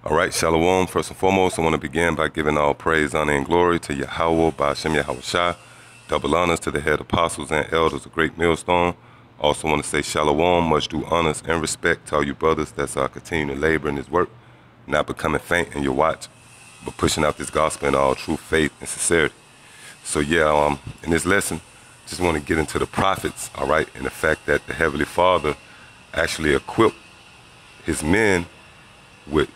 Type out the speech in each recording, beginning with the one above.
All right, Shalom. First and foremost, I want to begin by giving all praise, honor, and glory to Yahweh, Ba'ashem Yahweh Shai. Double honors to the head apostles and elders of Great Millstone. Also want to say Shalom, much due honors and respect to all you brothers that's continuing to labor in this work, not becoming faint in your watch, but pushing out this gospel in all true faith and sincerity. So yeah, in this lesson, just want to get into the prophets, all right, and the fact that the Heavenly Father actually equipped his men with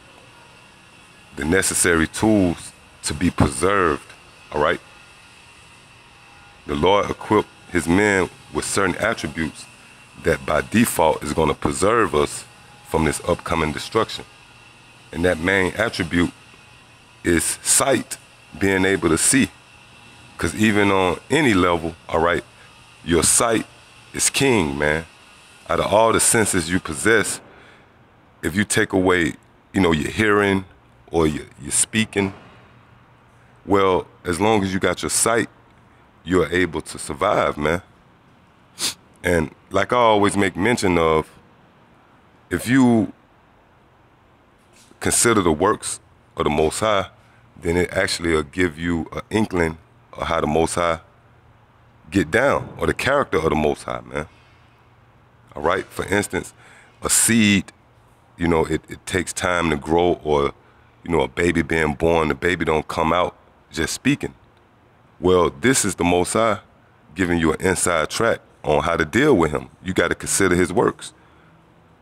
the necessary tools to be preserved, all right? The Lord equipped his men with certain attributes that by default is going to preserve us from this upcoming destruction. And that main attribute is sight, being able to see. Because even on any level, all right, your sight is king, man. Out of all the senses you possess, if you take away, your hearing or your speaking, well, as long as you got your sight, you're able to survive, man. And like I always make mention of, if you consider the works of the Most High, then it actually will give you an inkling of how the Most High get down, or the character of the Most High, man. All right? For instance, a seed, it takes time to grow, or, a baby being born, the baby don't come out just speaking. Well, this is the Most High giving you an inside track on how to deal with him. You got to consider his works.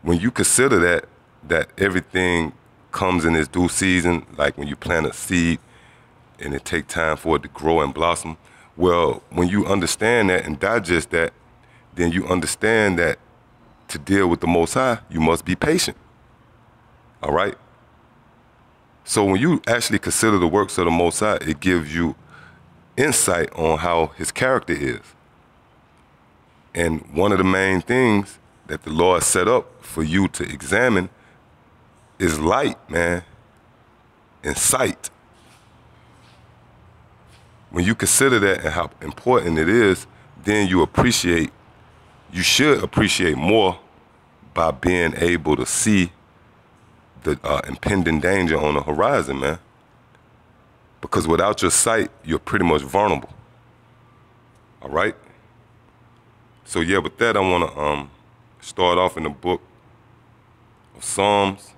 When you consider that everything comes in its due season, like when you plant a seed and it takes time for it to grow and blossom, well, when you understand that and digest that, then you understand that to deal with the Most High, you must be patient. All right? So when you actually consider the works of the Most High, it gives you insight on how his character is. And one of the main things that the Lord set up for you to examine is light, man, and sight. When you consider that and how important it is, then you should appreciate more by being able to see the impending danger on the horizon, man. Because without your sight, you're pretty much vulnerable. All right? So yeah, with that, I want to start off in the book of Psalms.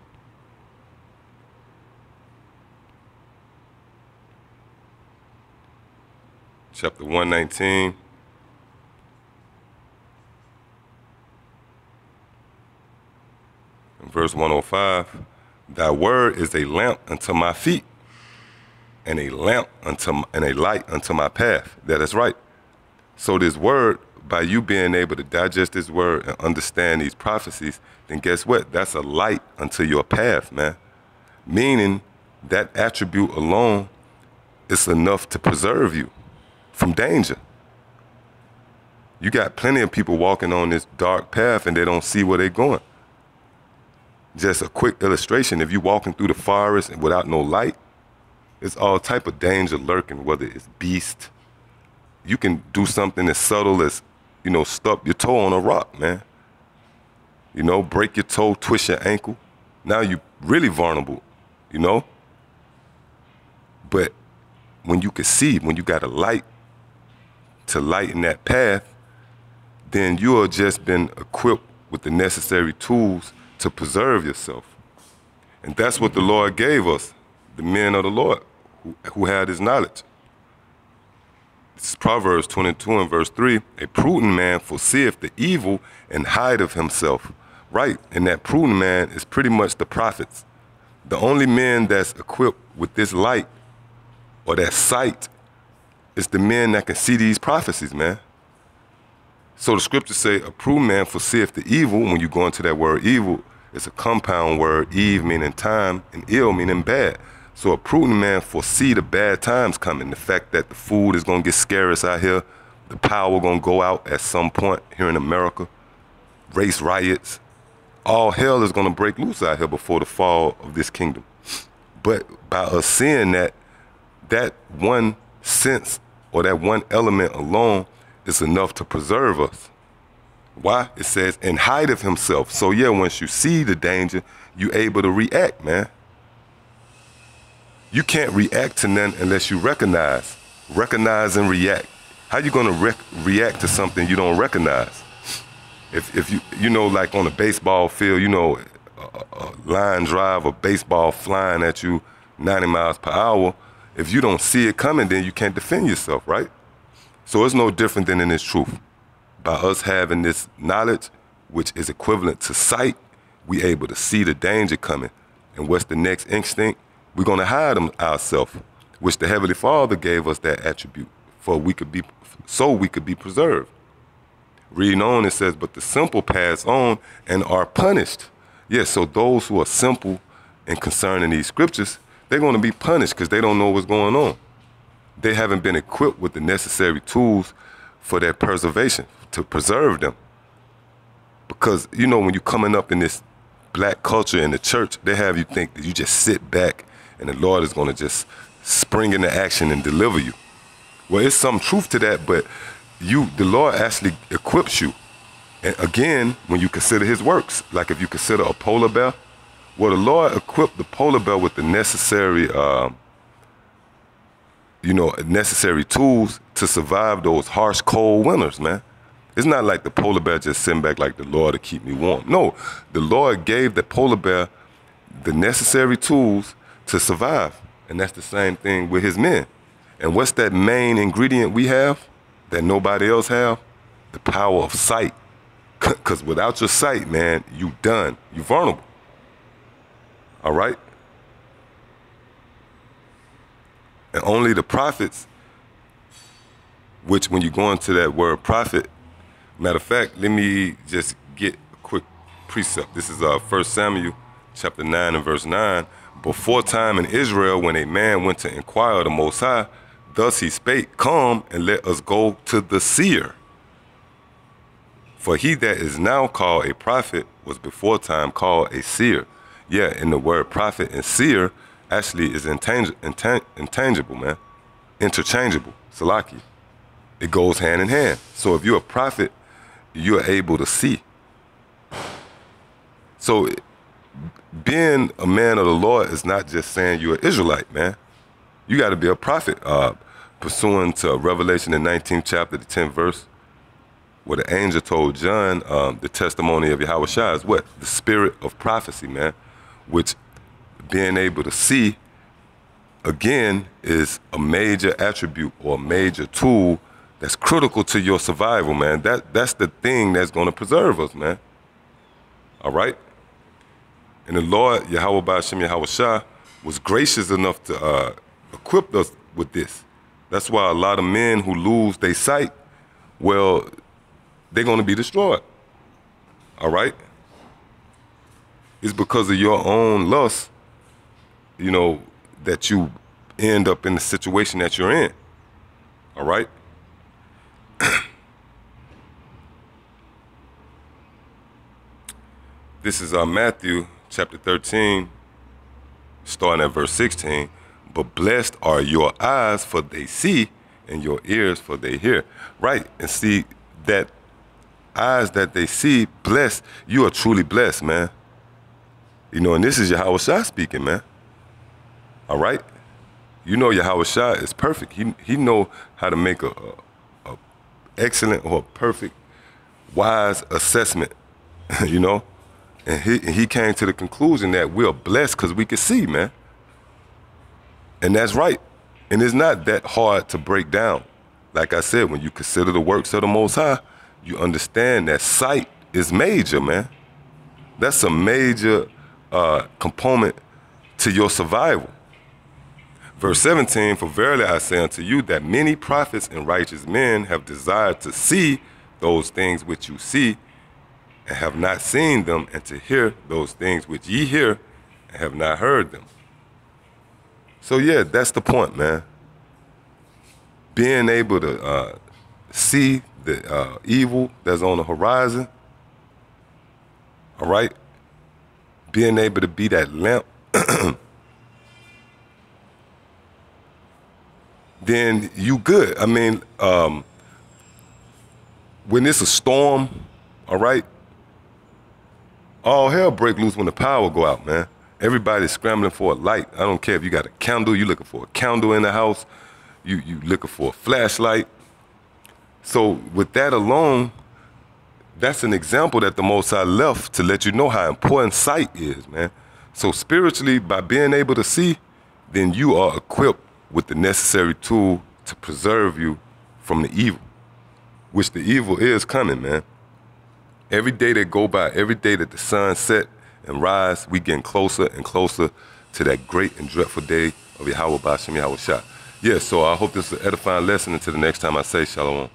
Chapter 119. And verse 105. Thy word is a lamp unto my feet, and a light unto my path. That is right. So this word, by you being able to digest this word and understand these prophecies, then guess what? That's a light unto your path, man. Meaning that attribute alone is enough to preserve you from danger. You got plenty of people walking on this dark path and they don't see where they're going. Just a quick illustration, if you're walking through the forest and without no light, it's all type of danger lurking, whether it's beast. You can do something as subtle as, stub your toe on a rock, man. Break your toe, twist your ankle. Now you're really vulnerable, But when you can see, when you got a light to lighten that path, then you have just been equipped with the necessary tools to preserve yourself. And that's what the Lord gave us, the men of the Lord who had his knowledge. This is Proverbs 22 and verse 3. A prudent man foreseeth the evil and hideth himself. Right, and that prudent man is pretty much the prophets. The only men that's equipped with this light or that sight is the men that can see these prophecies, man. So the scriptures say a prudent man foreseeth the evil. When you go into that word evil, it's a compound word, eve meaning time and ill meaning bad. So a prudent man foresee the bad times coming. The fact that the food is going to get scarce out here, the power going to go out at some point here in America, race riots, all hell is going to break loose out here before the fall of this kingdom. But by us seeing that one sense or that one element alone is enough to preserve us. Why? It says, and hideth himself. So yeah, once you see the danger, you're able to react, man. You can't react to none unless you recognize. Recognize and react. How you gonna react to something you don't recognize? If you know, like on a baseball field, you know, a line drive, a baseball flying at you 90 miles per hour, if you don't see it coming, then you can't defend yourself, right? So it's no different than in this truth. By us having this knowledge, which is equivalent to sight, we able to see the danger coming. And what's the next instinct? We're gonna hide ourselves, which the Heavenly Father gave us that attribute so we could be preserved. Reading on, it says, but the simple pass on and are punished. Yes, so those who are simple and concerning these scriptures, they're going to be punished because they don't know what's going on. They haven't been equipped with the necessary tools for their preservation, to preserve them. Because, you know, when you're coming up in this black culture in the church, they have you think that you just sit back and the Lord is going to just spring into action and deliver you. Well, it's some truth to that, but the Lord actually equips you. And again, when you consider his works, like if you consider a polar bear, well, the Lord equipped the polar bear with the necessary, necessary tools to survive those harsh, cold winters, man. It's not like the polar bear just sitting back like the Lord to keep me warm. No, the Lord gave the polar bear the necessary tools to survive. And that's the same thing with his men. And what's that main ingredient we have that nobody else have? The power of sight. Because without your sight, man, you done. You vulnerable. All right? And only the prophets, which when you go into that word prophet, matter of fact, let me just get a quick precept. This is 1 Samuel chapter 9 and verse 9. Before time in Israel, when a man went to inquire of the Most High, thus he spake, come and let us go to the seer. For he that is now called a prophet was before time called a seer. Yeah, and the word prophet and seer actually is intangible, man. Interchangeable, salaki. It goes hand in hand. So if you're a prophet, you're able to see. So being a man of the Lord is not just saying you're an Israelite, man. You got to be a prophet. Pursuant to Revelation, the 19th chapter, the 10th verse, where the angel told John the testimony of Yahweh Shai is what? The spirit of prophecy, man. Which being able to see, again, is a major attribute or a major tool that's critical to your survival, man. That's the thing that's going to preserve us, man. All right? And the Lord, Yahweh Ba'ashem Yahweh Shai, was gracious enough to equip us with this. That's why a lot of men who lose their sight, well, they're going to be destroyed. All right? It's because of your own lust, you know, that you end up in the situation that you're in. All right? This is Matthew chapter 13, starting at verse 16. But blessed are your eyes, for they see, and your ears, for they hear. Right? And see, that eyes that they see, blessed, you are truly blessed, man. You know, and this is Yahweh Shai speaking, man. All right? You know Yahweh Shai is perfect. He know how to make a excellent or perfect, wise assessment, you know? And he came to the conclusion that we're blessed because we can see, man. And that's right. And it's not that hard to break down. Like I said, when you consider the works of the Most High, you understand that sight is major, man. That's a major component to your survival. Verse 17, for verily I say unto you that many prophets and righteous men have desired to see those things which you see and have not seen them, and to hear those things which ye hear and have not heard them. So yeah, that's the point, man. Being able to see the evil that's on the horizon, all right? Being able to be that lamp, then you good. I mean, when it's a storm, all right, all hell break loose when the power go out, man. Everybody's scrambling for a light. I don't care if you got a candle, you looking for a candle in the house, you looking for a flashlight. So with that alone, that's an example that the Most High left to let you know how important sight is, man. So spiritually, by being able to see, then you are equipped with the necessary tool to preserve you from the evil, which the evil is coming, man. Every day that go by, every day that the sun set and rise, we getting closer and closer to that great and dreadful day of Yahweh Ba'ashem Yahweh Shah. Yeah, so I hope this is an edifying lesson until the next time I say Shalom.